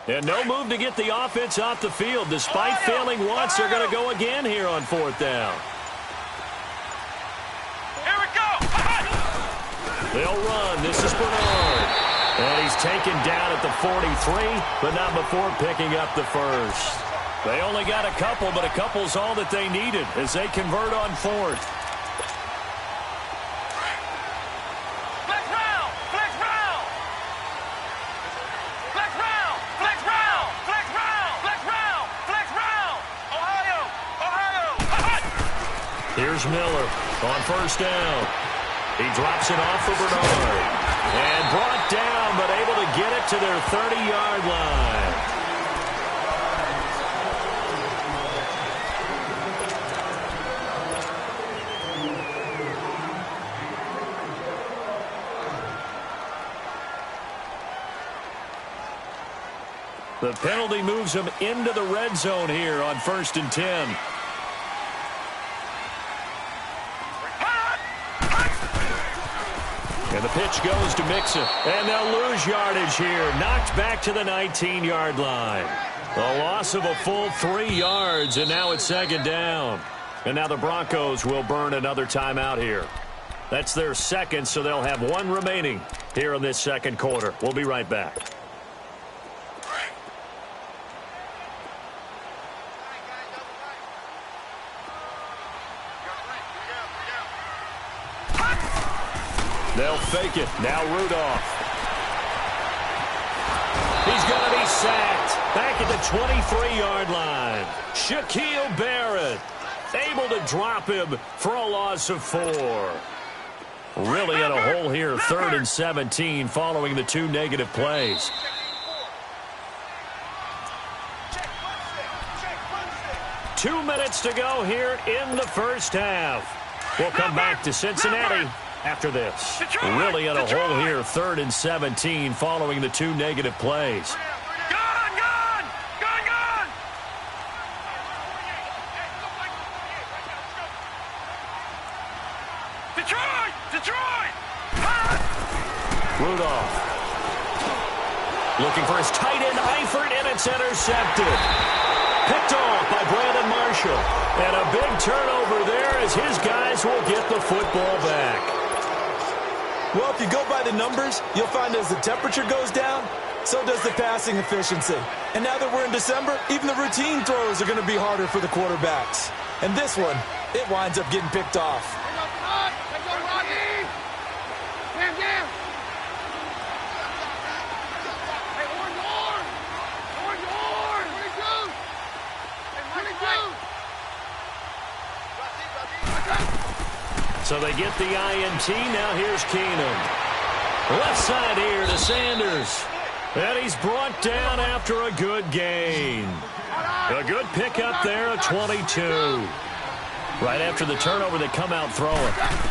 And no move to get the offense off the field. Despite failing once, they're going to go again here on 4th down. Here we go. They'll run. This is Bernard. And he's taken down at the 43, but not before picking up the first. They only got a couple, but a couple's all that they needed as they convert on 4th. Flex round. Flex round. Flex round. Flex round. Flex round. Flex round. Flex round. Ohio. Ohio. Here's Miller on 1st down. He drops it off for Bernard. And brought down, but able to get it to their 30-yard line. The penalty moves them into the red zone here on 1st and 10. And the pitch goes to Mixon. And they'll lose yardage here. Knocked back to the 19-yard line. A loss of a full 3 yards, and now it's 2nd down. And now the Broncos will burn another timeout here. That's their 2nd, so they'll have 1 remaining here in this 2nd quarter. We'll be right back. They'll fake it. Now Rudolph. He's going to be sacked. Back at the 23-yard line. Shaquille Barrett able to drop him for a loss of 4. Really in a hole here. 3rd and 17 following the 2 negative plays. Two minutes to go here in the first half. We'll come back to Cincinnati after this. Really in a hole here. 3rd and 17 following the 2 negative plays. Detroit! Rudolph. Looking for his tight end, Eifert, and it's intercepted. Picked off by Brandon Marshall. And a big turnover there as his guys will get the football back. Well, if you go by the numbers, you'll find as the temperature goes down, so does the passing efficiency. And now that we're in December, even the routine throws are going to be harder for the quarterbacks. And this one, it winds up getting picked off. So they get the INT. Now here's Keenum. Left side here to Sanders. And he's brought down after a good gain. A good pickup there at 22. Right after the turnover, they come out throwing.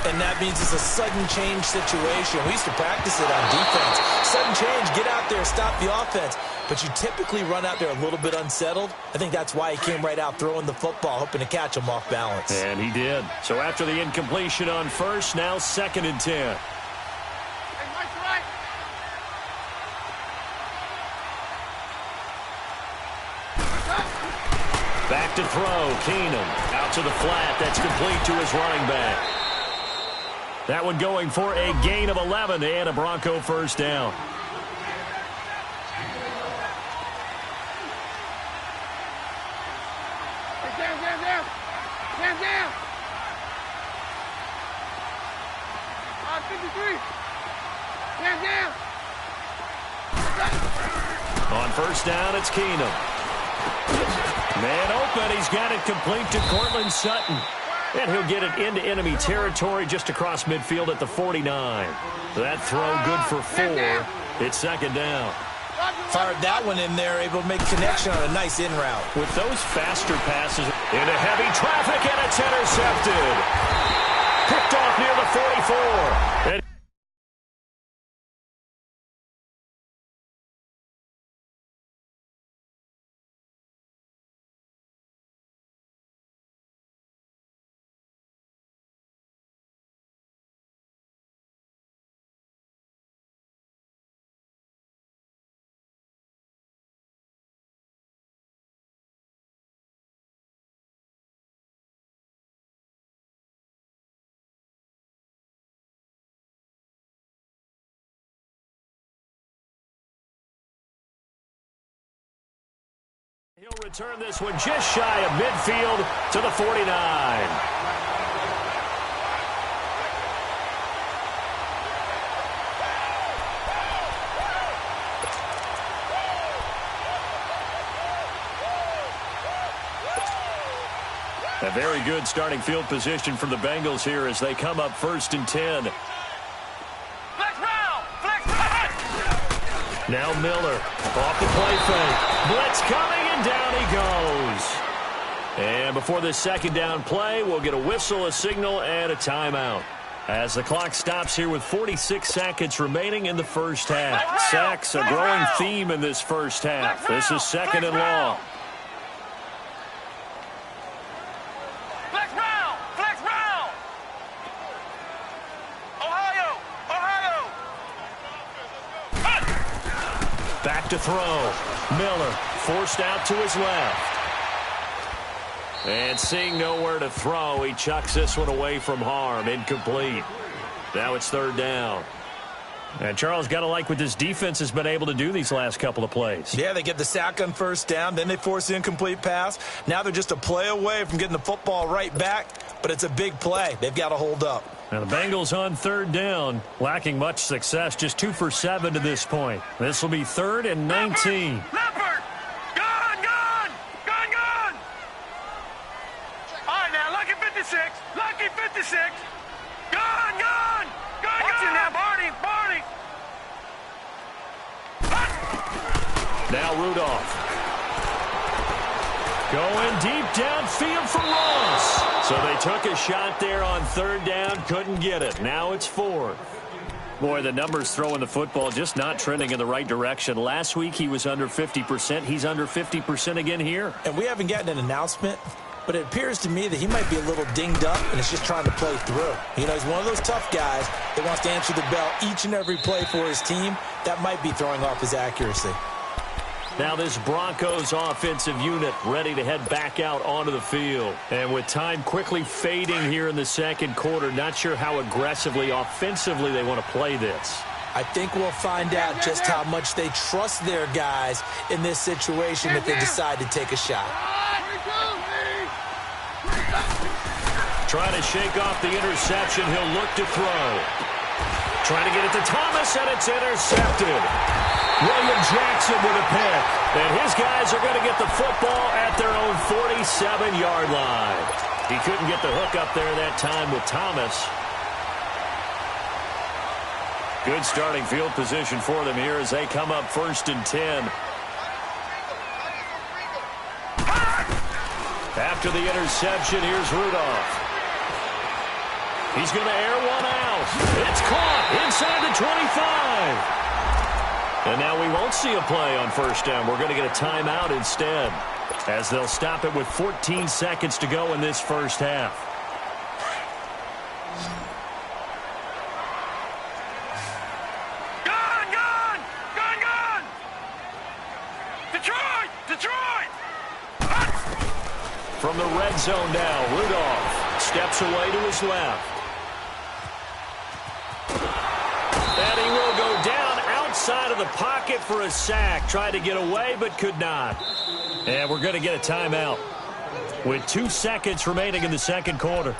And that means it's a sudden change situation. We used to practice it on defense. Sudden change, get out there, stop the offense. But you typically run out there a little bit unsettled. I think that's why he came right out throwing the football, hoping to catch him off balance. And he did. So after the incompletion on 1st, now 2nd and 10. Back to throw, Keenum. Out to the flat, that's complete to his running back. That one going for a gain of 11 and a Bronco 1st down. Down. 53. Down. On 1st down, it's Keenum. Man open, he's got it complete to Cortland Sutton. And he'll get it into enemy territory just across midfield at the 49. That throw good for 4. It's 2nd down. Fired that one in there, able to make connection on a nice in route. With those faster passes into heavy traffic, and it's intercepted. Picked off near the 44. And He'll return this one just shy of midfield to the 49. A very good starting field position for the Bengals here as they come up 1st and 10. Flex round! Flex round! Now Miller off the play fake. Blitz coming, and down he goes. And before this second down play, we'll get a whistle, a signal, and a timeout. As the clock stops here with 46 seconds remaining in the first half. Sacks, a growing theme in this first half. This is 2nd and long. Flex round! Flex round! Ohio! Ohio! Back to throw. Miller forced out to his left. And seeing nowhere to throw, he chucks this one away from harm. Incomplete. Now it's 3rd down. And Charles, got to like what this defense has been able to do these last couple of plays. Yeah, they get the sack on 1st down, then they force the incomplete pass. Now they're just a play away from getting the football right back, but it's a big play. They've got to hold up. Now the Bengals on 3rd down, lacking much success, just 2 for 7 to this point. This will be 3rd and 19. Leopard! Gun! Gun! Gun! Gun! All right, now, lucky 56. Lucky 56. Gun! Gun! Gun! Watch it now, Barney! Barney! Now Rudolph. Going deep downfield for Ross. So they took a shot there on 3rd down, couldn't get it. Now it's 4th. Boy, the numbers throwing the football just not trending in the right direction. Last week he was under 50%. He's under 50% again here. And we haven't gotten an announcement, but it appears to me that he might be a little dinged up and is just trying to play through. You know, he's one of those tough guys that wants to answer the bell each and every play for his team. That might be throwing off his accuracy. Now this Broncos offensive unit ready to head back out onto the field. And with time quickly fading here in the second quarter, not sure how aggressively, offensively they want to play this. I think we'll find out just how much they trust their guys in this situation if they decide to take a shot. Trying to shake off the interception, he'll look to throw. Trying to get it to Thomas, and it's intercepted. William Jackson with a pick. And his guys are going to get the football at their own 47-yard line. He couldn't get the hook up there that time with Thomas. Good starting field position for them here as they come up 1st and 10. After the interception, here's Rudolph. He's going to air one out. It's caught inside the 25. And now we won't see a play on 1st down. We're going to get a timeout instead, as they'll stop it with 14 seconds to go in this first half. Gun! Gun! Gun! Gun! Detroit! Detroit! From the red zone now, Rudolph steps away to his left. And he will go down outside of the pocket for a sack. Tried to get away, but could not. And we're going to get a timeout with 2 seconds remaining in the second quarter.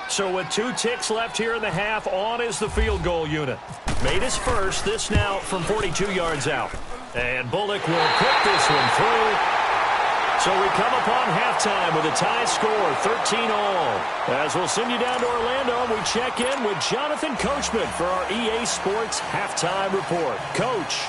So with 2 ticks left here in the half, on is the field goal unit. Made his first, this now from 42 yards out. And Bullock will put this one through. So we come upon halftime with a tie score, 13-all. As we'll send you down to Orlando, and we check in with Jonathan Coachman for our EA Sports Halftime Report. Coach.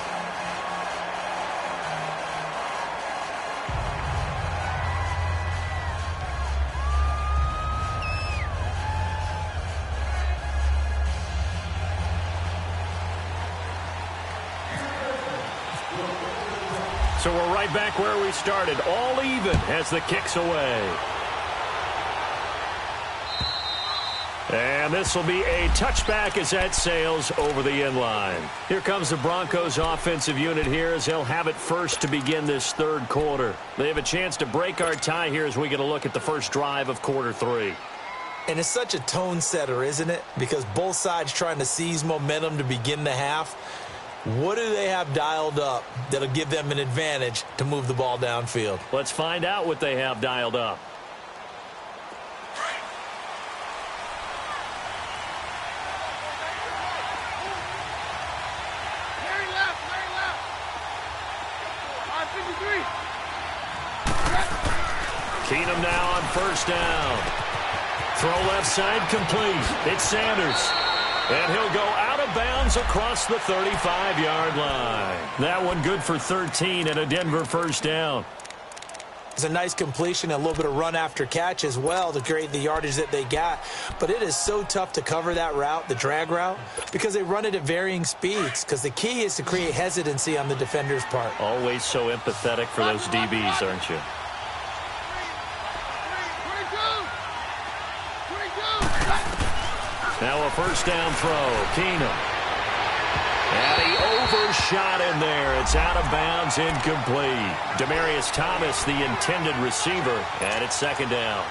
So we're right back where we started, all even as the kick's away. And this will be a touchback as that sails over the end line. Here comes the Broncos offensive unit here as they'll have it first to begin this third quarter. They have a chance to break our tie here as we get a look at the first drive of quarter 3. And it's such a tone setter, isn't it? Because both sides trying to seize momentum to begin the half. What do they have dialed up that'll give them an advantage to move the ball downfield? Let's find out what they have dialed up. Very left, very left. 53. Keenum now on first down. Throw left side complete. It's Sanders. And he'll go out of bounds across the 35-yard line. That one good for 13 and a Denver first down. It's a nice completion, a little bit of run after catch as well to create the yardage that they got. But it is so tough to cover that route, the drag route, because they run it at varying speeds. Because the key is to create hesitancy on the defender's part. Always so empathetic for those DBs, aren't you? 22. Now a first down throw. Keenum. And he overshot in there. It's out of bounds, incomplete. Demaryius Thomas, the intended receiver, and it's second down.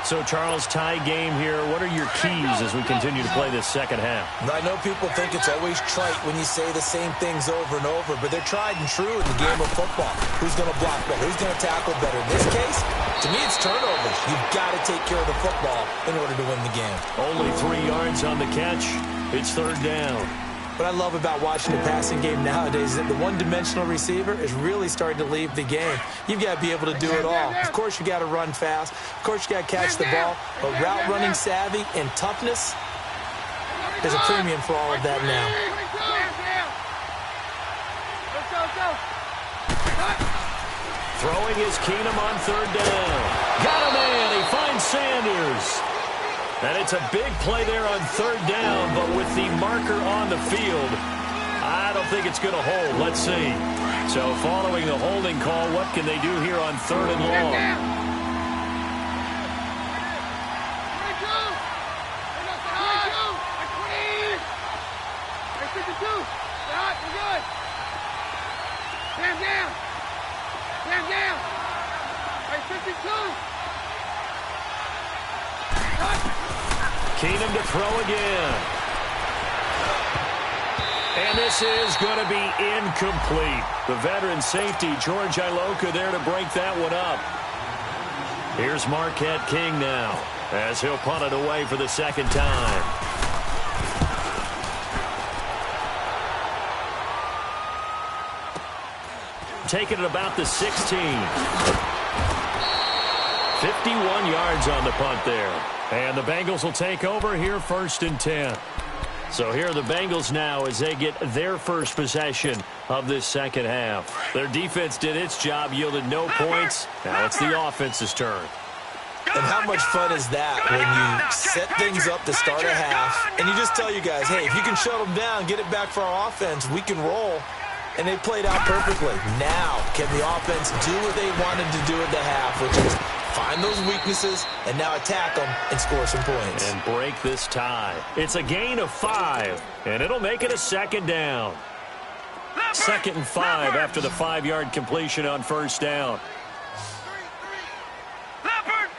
So, Charles, tie game here. What are your keys as we continue to play this second half? I know people think it's always trite when you say the same things over and over, but they're tried and true in the game of football. Who's going to block better? Who's going to tackle better? In this case, to me, it's turnovers. You've got to take care of the football in order to win the game. Only 3 yards on the catch. It's third down. What I love about watching the passing game nowadays is that the one-dimensional receiver is really starting to leave the game. You've got to be able to do it all. Of course, you got to run fast. Of course, you got to catch the ball. But route running savvy and toughness, there's a premium for all of that now. Throwing is Keenum on third down. Got a man. He finds Sanders. And it's a big play there on third down, but with the marker on the field, I don't think it's going to hold. Let's see. So following the holding call, what can they do here on third and long? Keenum to throw again. And this is going to be incomplete. The veteran safety, George Iloka, there to break that one up. Here's Marquette King now, as he'll punt it away for the second time. Taking it about the 16. 51 yards on the punt there. And the Bengals will take over here first and 10. So here are the Bengals now as they get their first possession of this second half. Their defense did its job, yielded no points. Now it's the offense's turn. And how much fun is that when you set things up to start a half and you just tell you guys, hey, if you can shut them down, get it back for our offense, we can roll. And they played out perfectly. Now, can the offense do what they wanted to do at the half, which is find those weaknesses and now attack them and score some points. And break this tie. It's a gain of 5, and it'll make it a second down. Second and 5 after the 5-yard completion on first down. Leopard!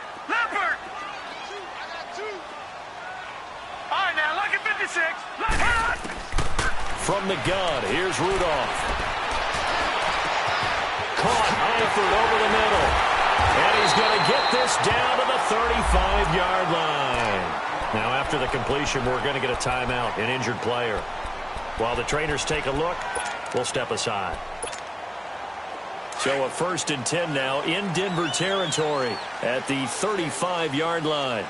All right, now, look at 56. Leopard! From the gun, here's Rudolph. Caught Eifert over the middle. And he's going to get this down to the 35-yard line. Now, after the completion, we're going to get a timeout, an injured player. While the trainers take a look, we'll step aside. So a first and 10 now in Denver territory at the 35-yard line.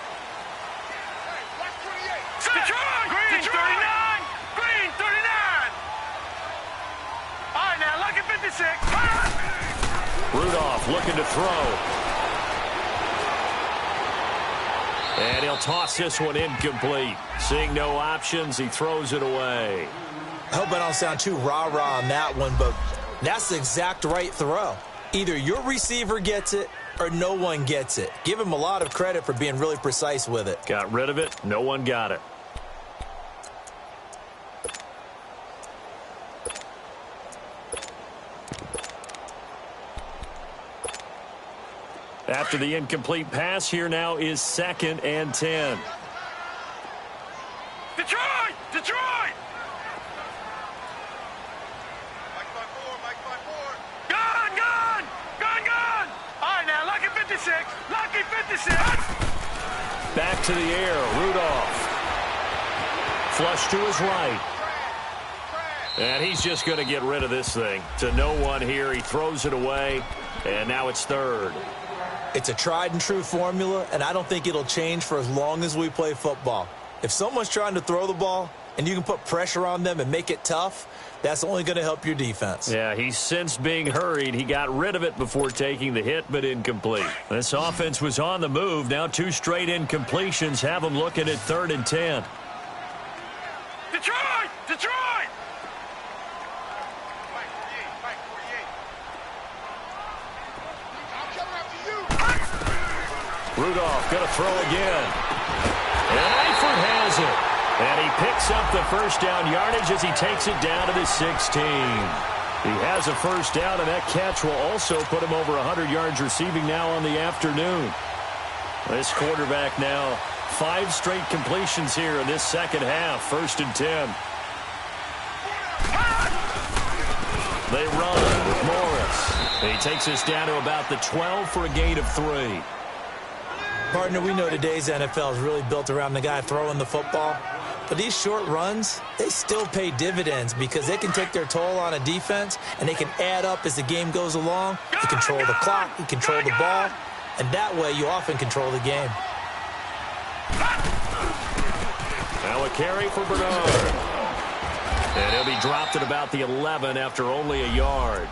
Green 39! Green 39! All right, now, look at 56. Rudolph looking to throw. And he'll toss this one incomplete. Seeing no options, he throws it away. I hope I don't sound too rah-rah on that one, but that's the exact right throw. Either your receiver gets it or no one gets it. Give him a lot of credit for being really precise with it. Got rid of it. No one got it. After the incomplete pass, here now is second and 10. Detroit! 56. Lucky 56. Back to the air, Rudolph. Flush to his right. And he's just going to get rid of this thing. To no one here. He throws it away, and now it's third. It's a tried-and-true formula, and I don't think it'll change for as long as we play football. If someone's trying to throw the ball and you can put pressure on them and make it tough, that's only going to help your defense. Yeah, he's since being hurried. He got rid of it before taking the hit, but incomplete. This offense was on the move. Now 2 straight incompletions have them looking at 3rd and 10. Detroit! Detroit! Rudolph going to throw again. And Eifert has it. And he picks up the first down yardage as he takes it down to the 16. He has a first down, and that catch will also put him over 100 yards receiving now on the afternoon. This quarterback now 5 straight completions here in this second half. 1st and 10. They run with Morris. He takes us down to about the 12 for a gain of 3. Partner, we know today's NFL is really built around the guy throwing the football. But these short runs, they still pay dividends because they can take their toll on a defense, and they can add up as the game goes along. You control the clock, you control the ball, and that way you often control the game. Now a carry for Bernard. And he'll be dropped at about the 11 after only a yard.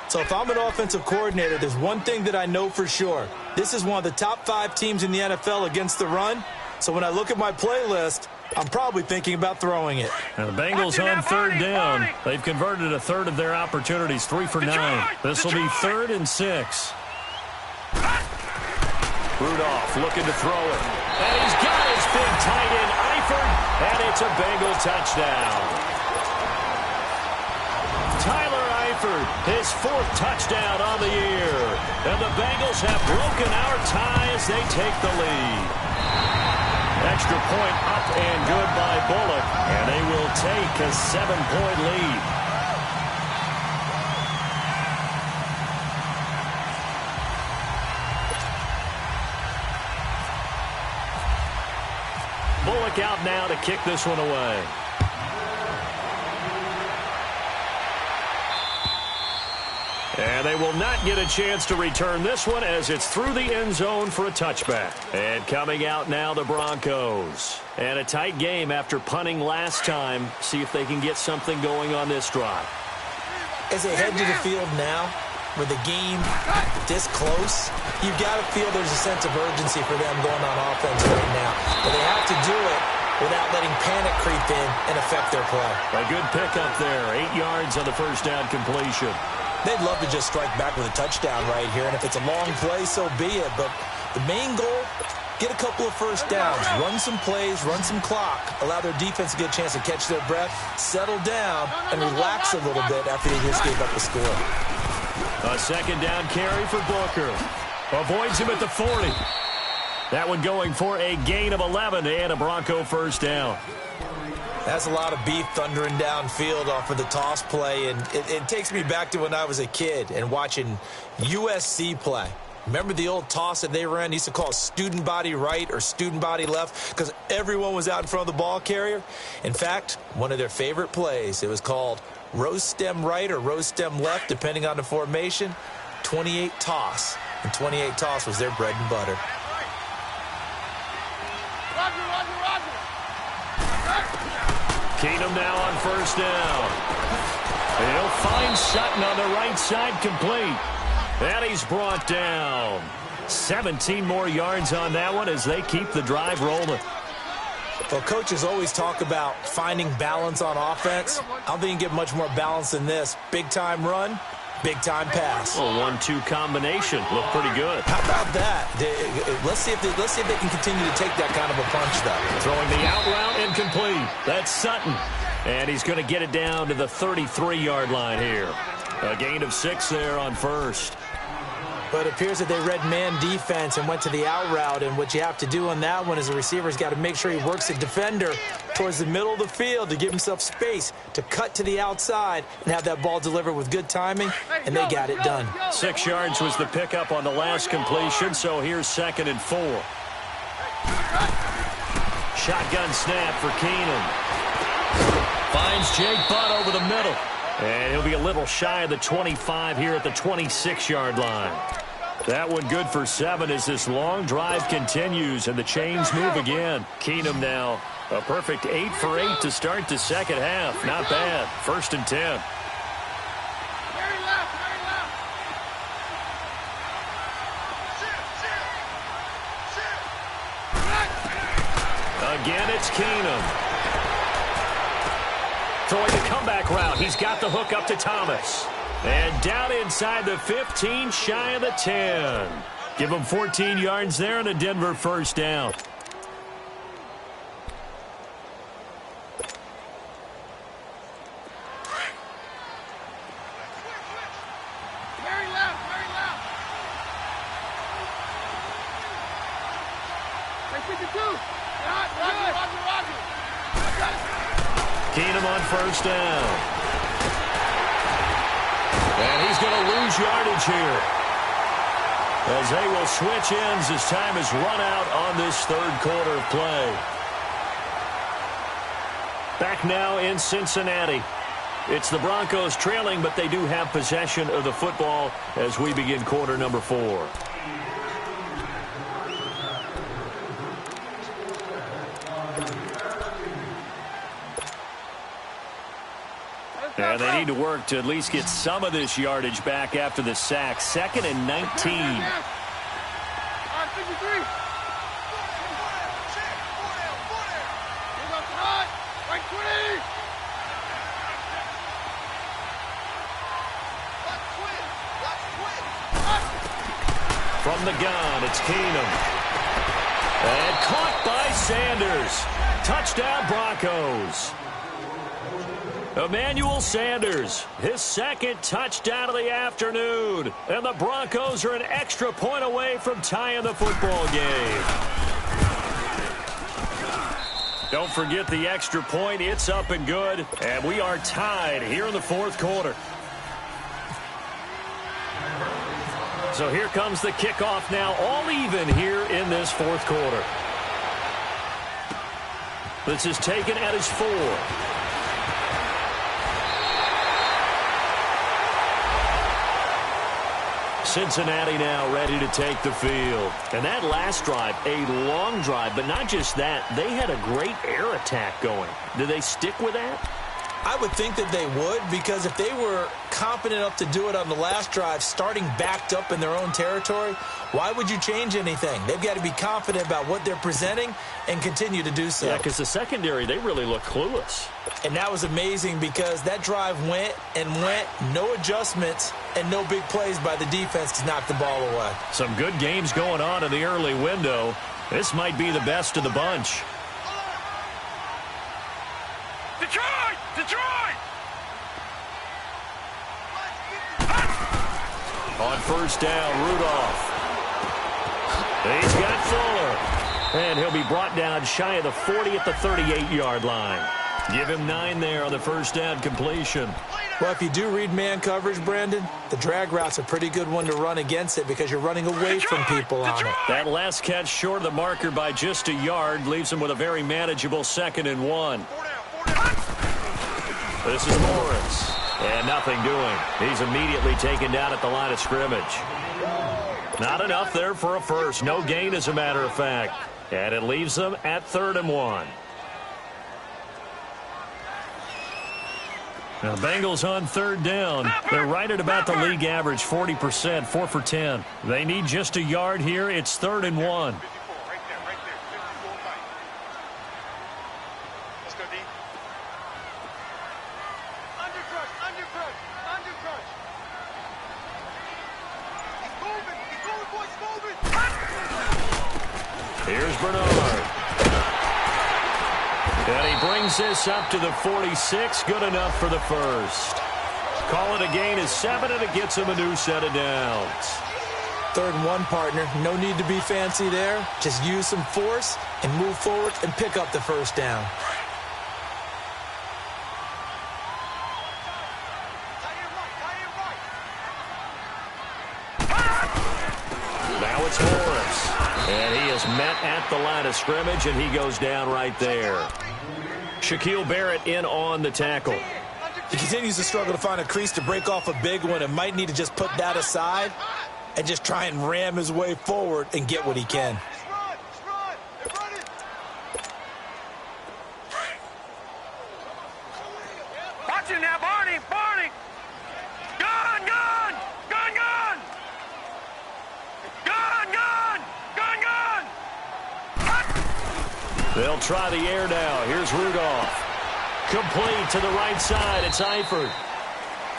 So if I'm an offensive coordinator, there's one thing that I know for sure. This is one of the top 5 teams in the NFL against the run. So when I look at my playlist, I'm probably thinking about throwing it. Now the Bengals on 3rd down. They've converted a third of their opportunities, 3 for 9. This will be 3rd and 6. Rudolph looking to throw it. And he's got his big tight end, Eifert, and it's a Bengal touchdown. Tyler Eifert, his 4th touchdown on the year. And the Bengals have broken our tie as they take the lead. Extra point up and good by Bullock, and they will take a 7-point lead. Bullock out now to kick this one away. And they will not get a chance to return this one as it's through the end zone for a touchback. And coming out now, the Broncos. And a tight game after punting last time. See if they can get something going on this drive. As they head to the field now, with the game this close, you've got to feel there's a sense of urgency for them going on offense right now. But they have to do it without letting panic creep in and affect their play. A good pickup there. 8 yards on the first down completion. They'd love to just strike back with a touchdown right here, and if it's a long play, so be it. But the main goal, get a couple of first downs, run some plays, run some clock, allow their defense to get a chance to catch their breath, settle down, and relax a little bit after they just gave up the score. A 2nd down carry for Booker. Avoids him at the 40. That one going for a gain of 11 and a Bronco first down. That's a lot of beef thundering downfield off of the toss play, and it takes me back to when I was a kid and watching USC play. Remember the old toss that they ran? They used to call it student body right or student body left because everyone was out in front of the ball carrier. In fact, one of their favorite plays, it was called rose stem right or rose stem left, depending on the formation. 28 toss, and 28 toss was their bread and butter. Keenum now on first down. He'll find Sutton on the right side, complete. And he's brought down. 17 more yards on that one as they keep the drive rolling. Well, coaches always talk about finding balance on offense. I don't think you can get much more balance than this. Big-time run, big-time pass. A 1-2 combination. Looked pretty good. How about that? Let's see if they can continue to take that kind of a punch, though. Throwing the out route incomplete. That's Sutton. And he's going to get it down to the 33-yard line here. A gain of 6 there on first. But it appears that they read man defense and went to the out route, and what you have to do on that one is the receiver's got to make sure he works the defender towards the middle of the field to give himself space to cut to the outside and have that ball delivered with good timing, and they got it done. 6 yards was the pickup on the last completion, so here's 2nd and 4. Shotgun snap for Keenum. Finds Jake Butt over the middle. And he'll be a little shy of the 25 here at the 26-yard line. That one good for 7 as this long drive continues and the chains move again. Keenum now a perfect 8 for 8 to start the second half. Not bad. 1st and 10. Very left, very left. Again, it's Keenum. Throwing the comeback route. He's got the hook up to Thomas. And down inside the 15, shy of the 10. Give him 14 yards there and a Denver first down. Very left, very left. Hey, 52. Roger. Keenum on first down. And he's going to lose yardage here, as they will switch ends as time is run out on this 3rd quarter of play. Back now in Cincinnati. It's the Broncos trailing, but they do have possession of the football as we begin quarter number 4. And they need to work to at least get some of this yardage back after the sack. 2nd and 19. On 53. Here's off the right. Right 20. From the gun, it's Keenum. And caught by Sanders. Touchdown, Broncos. Emmanuel Sanders, his 2nd touchdown of the afternoon. And the Broncos are an extra point away from tying the football game. Don't forget the extra point. It's up and good. And we are tied here in the 4th quarter. So here comes the kickoff now, all even here in this 4th quarter. This is taken at his 4. Cincinnati now ready to take the field. And that last drive, a long drive, but not just that. They had a great air attack going. Do they stick with that? I would think that they would, because if they were competent enough to do it on the last drive, starting backed up in their own territory, why would you change anything? They've got to be confident about what they're presenting and continue to do so. Yeah, because the secondary, they really look clueless. And that was amazing because that drive went and went, no adjustments, and no big plays by the defense to knock the ball away. Some good games going on in the early window. This might be the best of the bunch. Detroit! Detroit! On first down, Rudolph. He's got Fuller. And he'll be brought down shy of the 40 at the 38-yard line. Give him 9 there on the first down completion. Well, if you do read man coverage, Brandon, the drag route's a pretty good one to run against it because you're running away from people on it. That last catch short of the marker by just a yard leaves him with a very manageable 2nd and 1. This is Morris. And nothing doing. He's immediately taken down at the line of scrimmage. Not enough there for a first. No gain, as a matter of fact. And it leaves them at 3rd and 1. Now, Bengals on 3rd down. They're right at about the league average, 40%, 4 for 10. They need just a yard here. It's 3rd and 1. Here's Bernard. And he brings this up to the 46. Good enough for the first. Call it a gain of 7, and it gets him a new set of downs. 3rd and 1, partner. No need to be fancy there. Just use some force and move forward and pick up the first down. Now it's Morris. And he is met at the line of scrimmage, and he goes down right there. Shaquille Barrett in on the tackle. He continues to struggle to find a crease to break off a big one and might need to just put that aside and just try and ram his way forward and get what he can. Watch it now, Barney! Barney! Gun! Gun! Gun! Gun! Gun! Gun! Gun! Gun! They'll try the air now. Here's Rudolph. Complete to the right side. It's Eifert.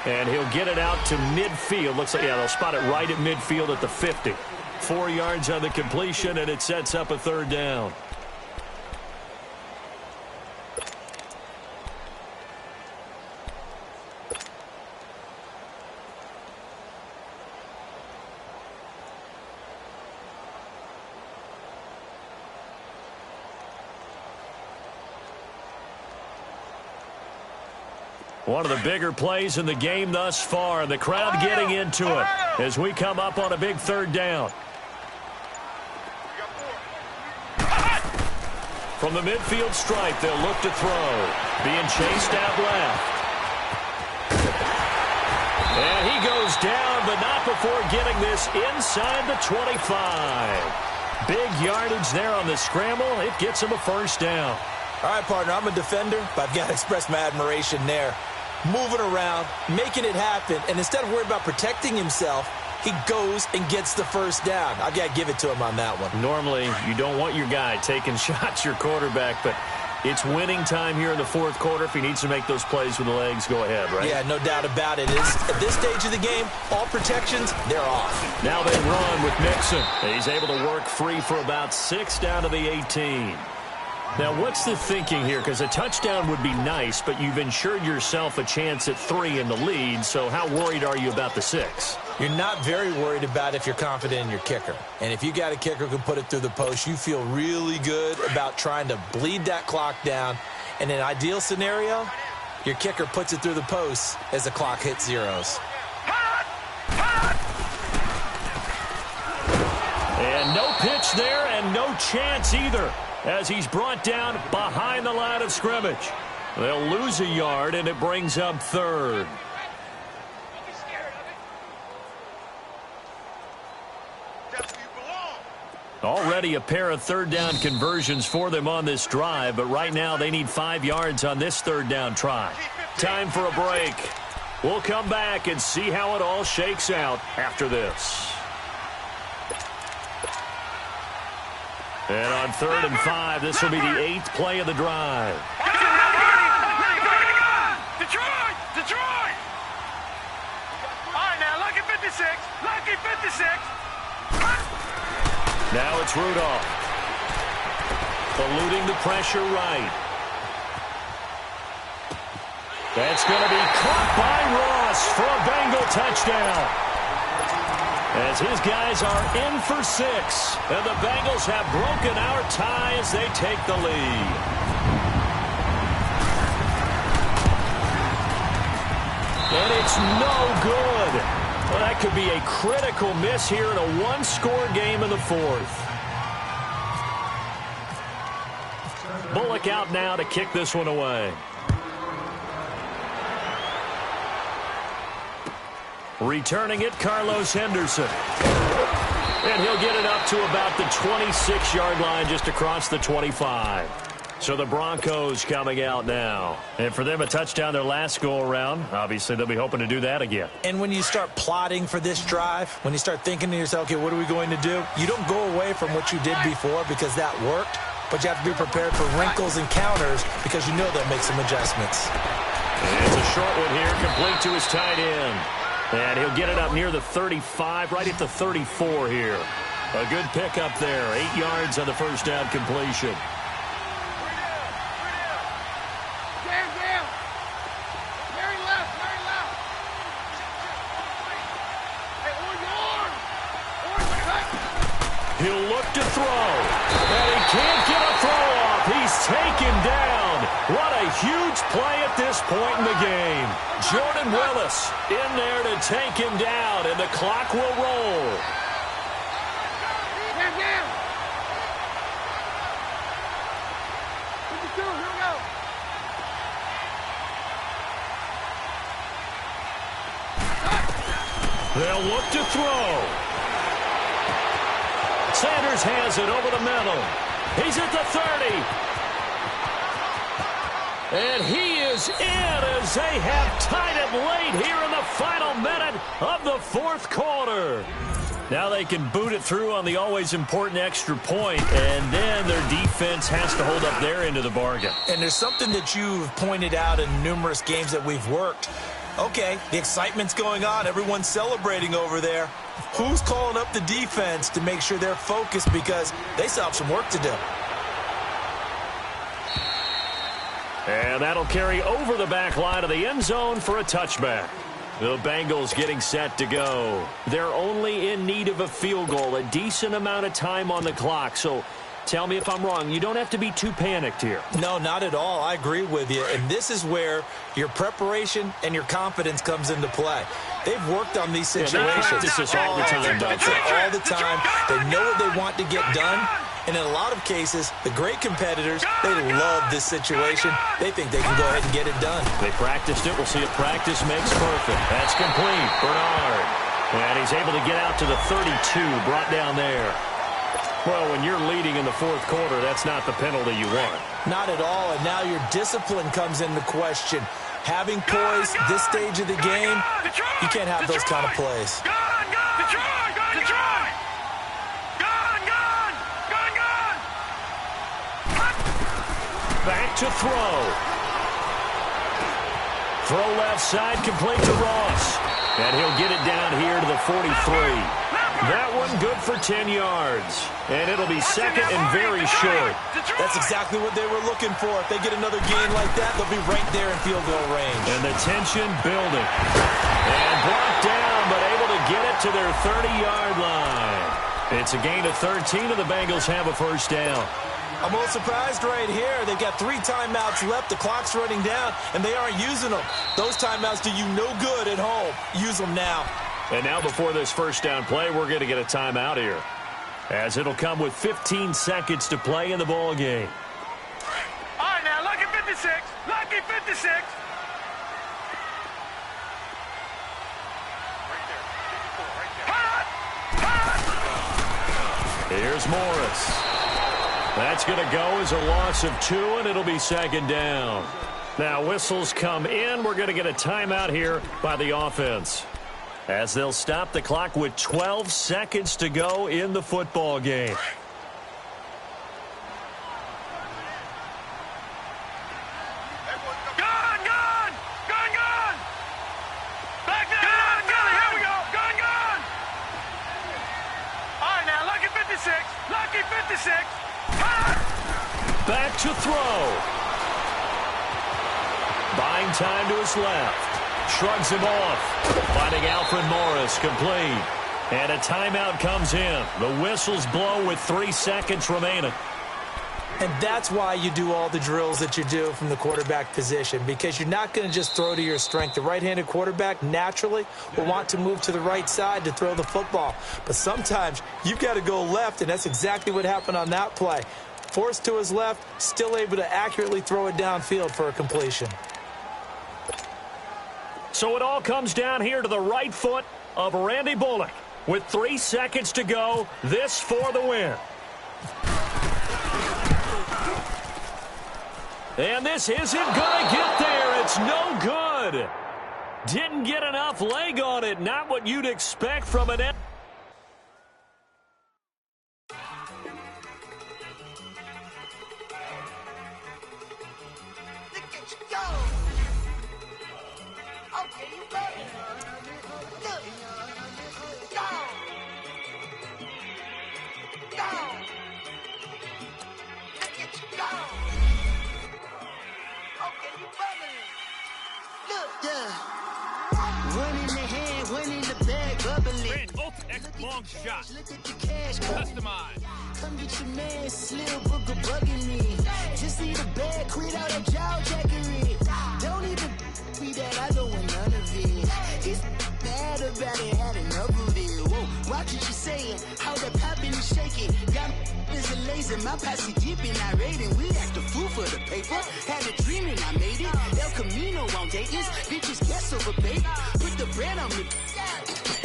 And he'll get it out to midfield. Looks like, yeah, they'll spot it right at midfield at the 50. 4 yards on the completion, and it sets up a 3rd down. One of the bigger plays in the game thus far, and the crowd getting into it as we come up on a big 3rd down. From the midfield stripe, they'll look to throw. Being chased out left. And he goes down, but not before getting this inside the 25. Big yardage there on the scramble. It gets him a 1st down. All right, partner, I'm a defender, but I've got to express my admiration there. Moving around, making it happen, and instead of worrying about protecting himself, he goes and gets the 1st down. I've got to give it to him on that one. Normally, you don't want your guy taking shots, your quarterback, but it's winning time here in the 4th quarter. If he needs to make those plays with the legs, go ahead, right? Yeah, no doubt about it. At this stage of the game, all protections, they're off. Now they run with Mixon. He's able to work free for about 6 down to the 18. Now, what's the thinking here? Because a touchdown would be nice, but you've ensured yourself a chance at 3 in the lead, so how worried are you about the 6? You're not very worried about if you're confident in your kicker. And if you got a kicker who can put it through the post, you feel really good about trying to bleed that clock down. In an ideal scenario, your kicker puts it through the post as the clock hits zeros. And no pitch there and no chance either, as he's brought down behind the line of scrimmage. They'll lose a yard, and it brings up 3rd. Already a pair of 3rd down conversions for them on this drive, but right now they need 5 yards on this 3rd down try. Time for a break. We'll come back and see how it all shakes out after this. And on 3rd and 5, this will be the 8th play of the drive. Detroit! Detroit! All right, now, lucky 56. Lucky 56. Now it's Rudolph. Eluding the pressure right. That's going to be caught by Ross for a Bengal touchdown. As his guys are in for 6. And the Bengals have broken our tie as they take the lead. And it's no good. Well, that could be a critical miss here in a one-score game in the 4th. Bullock out now to kick this one away. Returning it, Carlos Henderson. And he'll get it up to about the 26-yard line, just across the 25. So the Broncos coming out now. And for them, a touchdown their last go-around. Obviously, they'll be hoping to do that again. And when you start plotting for this drive, when you start thinking to yourself, okay, what are we going to do? You don't go away from what you did before because that worked, but you have to be prepared for wrinkles and counters because you know they'll make some adjustments. And it's a short one here, complete to his tight end. And he'll get it up near the 35, right at the 34 here. A good pickup there, 8 yards on the 1st down completion. He'll look to throw. And he can't get a throw off. He's taken down. What a huge play at this point in the game. Jordan Willis in there to take him down, and the clock will roll. Down, down. 52, here we go. They'll look to throw. Sanders has it over the middle. He's at the 30. And he is in as they have tied it late here in the final minute of the fourth quarter. Now they can boot it through on the always important extra point, and then their defense has to hold up their end of the bargain. And there's something that you've pointed out in numerous games that we've worked. Okay, the excitement's going on. Everyone's celebrating over there. Who's calling up the defense to make sure they're focused, because they still have some work to do? And that'll carry over the back line of the end zone for a touchback. The Bengals getting set to go. They're only in need of a field goal, a decent amount of time on the clock. So tell me if I'm wrong. You don't have to be too panicked here. No, not at all. I agree with you. And this is where your preparation and your confidence comes into play. They've worked on these situations all the time. All the time. They know what they want to get done. And in a lot of cases, the great competitors, they love this situation. They think they can go ahead and get it done. They practiced it. We'll see if practice makes perfect. That's complete. Bernard. And he's able to get out to the 32, brought down there. Well, when you're leading in the fourth quarter, that's not the penalty you want. Not at all. And now your discipline comes into question. Having poise this stage of the game, you can't have those kind of plays. Back to throw. Throw left side, complete to Ross. And he'll get it down here to the 43. That one good for 10 yards. And it'll be second and very short. That's exactly what they were looking for. If they get another gain like that, they'll be right there in field goal range. And the tension building. And blocked down, but able to get it to their 30-yard line. It's a gain of 13, and the Bengals have a first down. I'm a little surprised right here. They've got 3 timeouts left. The clock's running down, and they aren't using them. Those timeouts do you no good at home. Use them now. And now before this first down play, we're going to get a timeout here, as it'll come with 15 seconds to play in the ball game. All right, now, lucky 56. Lucky 56. Right there. 54, right there. Here's Morris. That's going to go as a loss of 2, and it'll be second down. Now, whistles come in. We're going to get a timeout here by the offense, as they'll stop the clock with 12 seconds to go in the football game. Gone! Back there! Here we go! Gone! All right, now, lucky 56. Lucky 56. Back to throw. Buying time to his left. Shrugs him off. Finding Alfred Morris complete. And a timeout comes in. The whistles blow with 3 seconds remaining. And that's why you do all the drills that you do from the quarterback position, because you're not going to just throw to your strength. The right-handed quarterback naturally will want to move to the right side to throw the football. But sometimes you've got to go left, and that's exactly what happened on that play. Forced to his left, still able to accurately throw it downfield for a completion. So it all comes down here to the right foot of Randy Bullock. With 3 seconds to go, this for the win. And this isn't going to get there. It's no good. Didn't get enough leg on it. Not what you'd expect from an... X long shot. Customize. Come get your man, Slim Booger bugging me. Just need a bag, quit all that jaw jackery. Don't even be that, I don't want none of it. He's mad about it, had enough of it. Whoa, watch what you saying, how that poppin' and shaking. Got is a laser, my posse deep and I raiding. We act a fool for the paper. Had a dream and I made it. El Camino on Dayton's, bitches guess over bacon. Put the bread on me,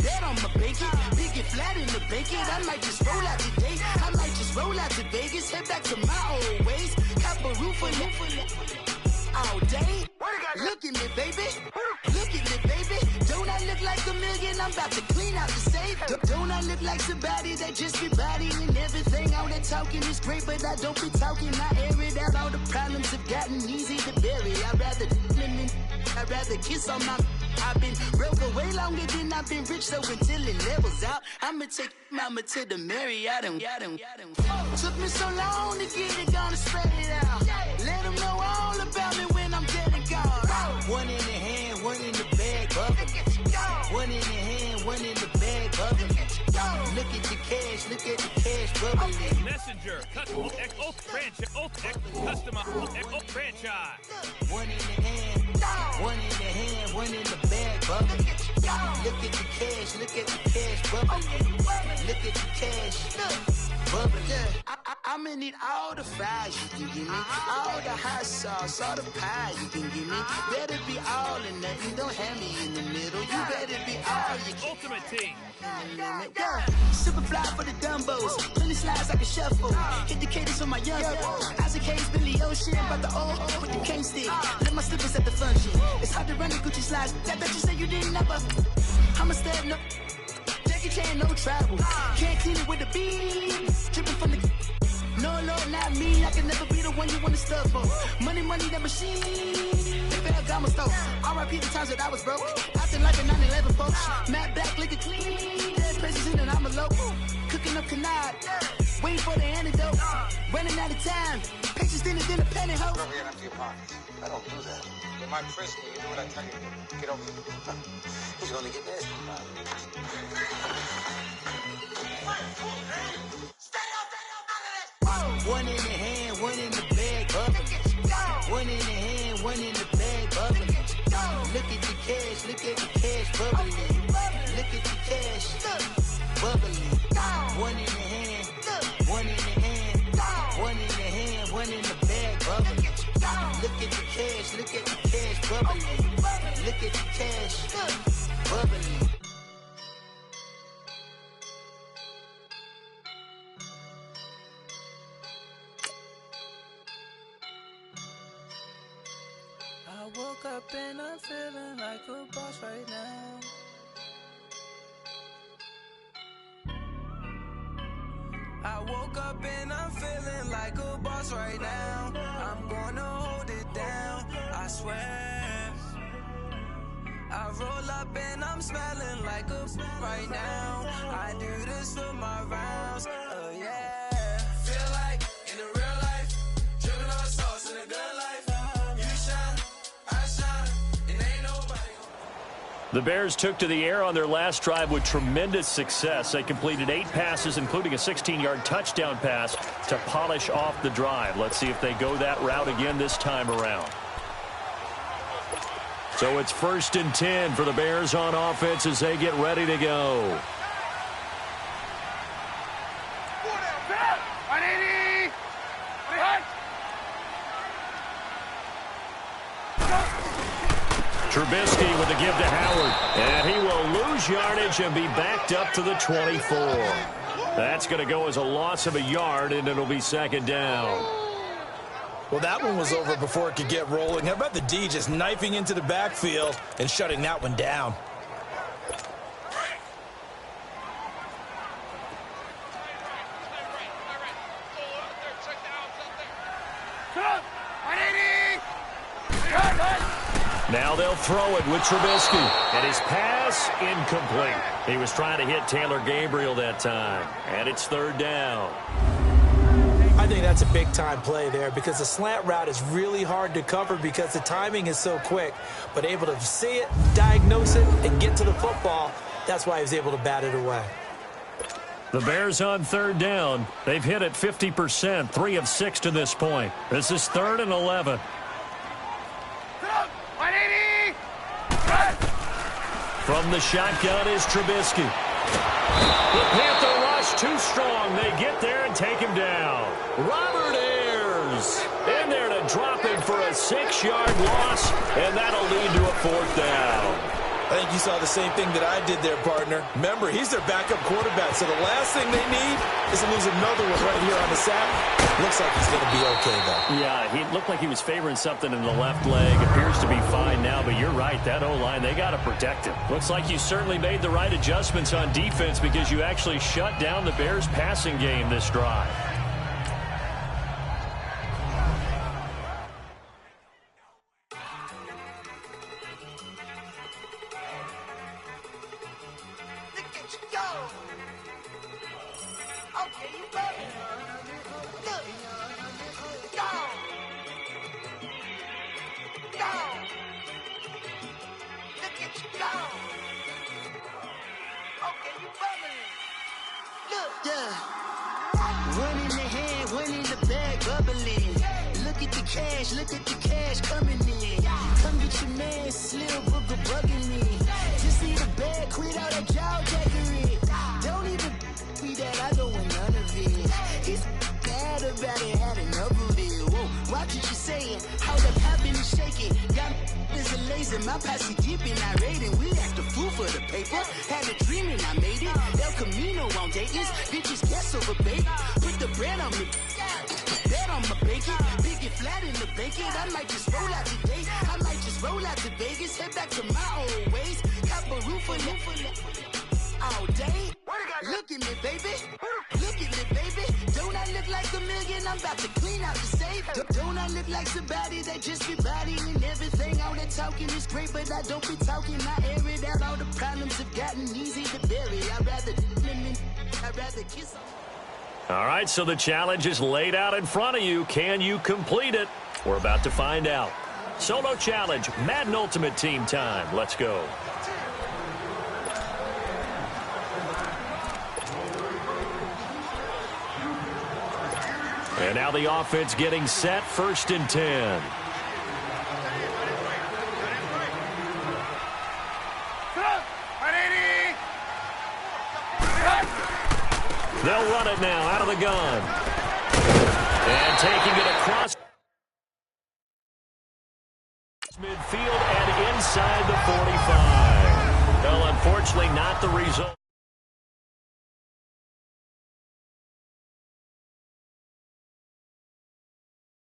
bread on my bacon. Big and flat in the bacon. I might just roll out today. I might just roll out to Vegas. Head back to my old ways. Cop a roof for all day. Look at me, baby. Look at me, baby. Don't I look like a million? I'm about to clean out the safe. Don't I look like somebody that just be bodying everything? All that talking is great, but I don't be talking. I air it out. All the problems have gotten easy to bury. I'd rather kiss on my. I've been broke way longer than I've been rich, so until it levels out, I'ma take mama to the Marriott and took me so long to get it, gonna spread it out. Let them know all about me when I'm dead and gone. One in the hand, one in the bag, bubbling. One in the hand, one in the bag, bubbling. Look at the cash, look at the cash bubbling. Messenger, custom, franchise, franchise. One in the hand, one in the hand, one in the bag, bubbling. Look at the cash, look at the cash bubbling. Look at the cash, bubbling. I'ma need all the fries you can give me, all the hot sauce, all the pie you can give me. Better be all or nothing, don't have me in the middle. You better be all you can. Ultimate team. Super fly for the Dumbos, plenty slides like a shuffle. Hit the cadence on my young Isaac Hayes, Billy Ocean, but the old with the cane stick. Let my slippers at the function. It's hard to run the Gucci slides. That bet you say you didn't never. I'm a stab, no Jackie Chan, no travel. Can't clean it with the beat. Dripping from the. No, Lord, not me. I can never be the one you wanna stuff for. Money, that machine. They fell down my stove. R.I.P. the times that I was broke. Acting like a 9/11 folks. Matte black, liquor clean. Dead president and I'm a local. Cooking up canard. Waiting for the antidote. Running out of time. Pictures thinner than a penny hoe. Over here and empty your pockets. I don't do that. In my prison, you do what I tell you to. Get over here. He's gonna get nasty. One in the hand, one in the bag, bubbling. One in the hand, one in the bag, bubbling. Look at the cash, look at the cash bubbling. Look at the cash, bubbling. One in the hand, one in the hand, one in the hand, one in the bag, bubbling. Look at the cash, look at the cash bubbling. Look at the cash, bubbling. I woke up and I'm feeling like a boss right now. I woke up and I'm feeling like a boss right now. I'm gonna hold it down, I swear. I roll up and I'm smelling like a right now. I do this for my rounds, yeah. Feel like in the real life, dripping on sauce in a good life. The Bears took to the air on their last drive with tremendous success. They completed 8 passes, including a 16-yard touchdown pass to polish off the drive. Let's see if they go that route again this time around. So it's 1st and 10 for the Bears on offense as they get ready to go. Trubisky with the give to Howard, and he will lose yardage and be backed up to the 24. That's going to go as a loss of a yard, and it'll be 2nd down. Well, that one was over before it could get rolling. How about the D just knifing into the backfield and shutting that one down? Now they'll throw it with Trubisky. And his pass, incomplete. He was trying to hit Taylor Gabriel that time. And it's 3rd down. I think that's a big-time play there because the slant route is really hard to cover because the timing is so quick. But able to see it, diagnose it, and get to the football, that's why he was able to bat it away. The Bears on third down. They've hit it 50%, 3 of 6 to this point. This is 3rd and 11. 180! From the shotgun is Trubisky. The Panther rush too strong. They get there and take him down. Robert Ayers in there to drop him for a 6-yard loss, and that'll lead to a 4th down. I think you saw the same thing that I did there, partner. Remember, he's their backup quarterback, so the last thing they need is to lose another one right here on the sack. Looks like he's going to be okay, though. Yeah, he looked like he was favoring something in the left leg. Appears to be fine now, but you're right. That O-line, they got to protect him. Looks like you certainly made the right adjustments on defense because you actually shut down the Bears' passing game this drive. One in the hand, one in the bag, bubbling. Look at the cash coming in. Come get your man, Slim Booger bugging me. Just need a bag, quit all that jaw jackery. Don't even be that, I don't want none of it. He's mad about it, had enough of it. Whoa, watch what you saying, how the poppin' is shaking. Got is a laser, my posse deep and I raiding. We act a fool for the paper, had a dream and I made it. El Camino on Dayton's, bitches guess over bait. Put the bread on me, bet on my bacon. Big and flat in the bacon, I might just roll out today. I might just roll out to Vegas, head back to my old ways. Cop a roof for all day. Look at me, baby. Look at me, baby. Don't I look like a million? I'm about to clean out the safe. Don't I look like somebody that just be bodying everything? All that talking is great, but I don't be talking. I air it out. All the problems have gotten easy to bury. I'd rather kiss them. All right, so the challenge is laid out in front of you. Can you complete it? We're about to find out. Solo challenge, Madden Ultimate Team time. Let's go. And now the offense getting set, 1st and 10. They'll run it now out of the gun. And taking it across midfield and inside the 45. Well, unfortunately, not the result.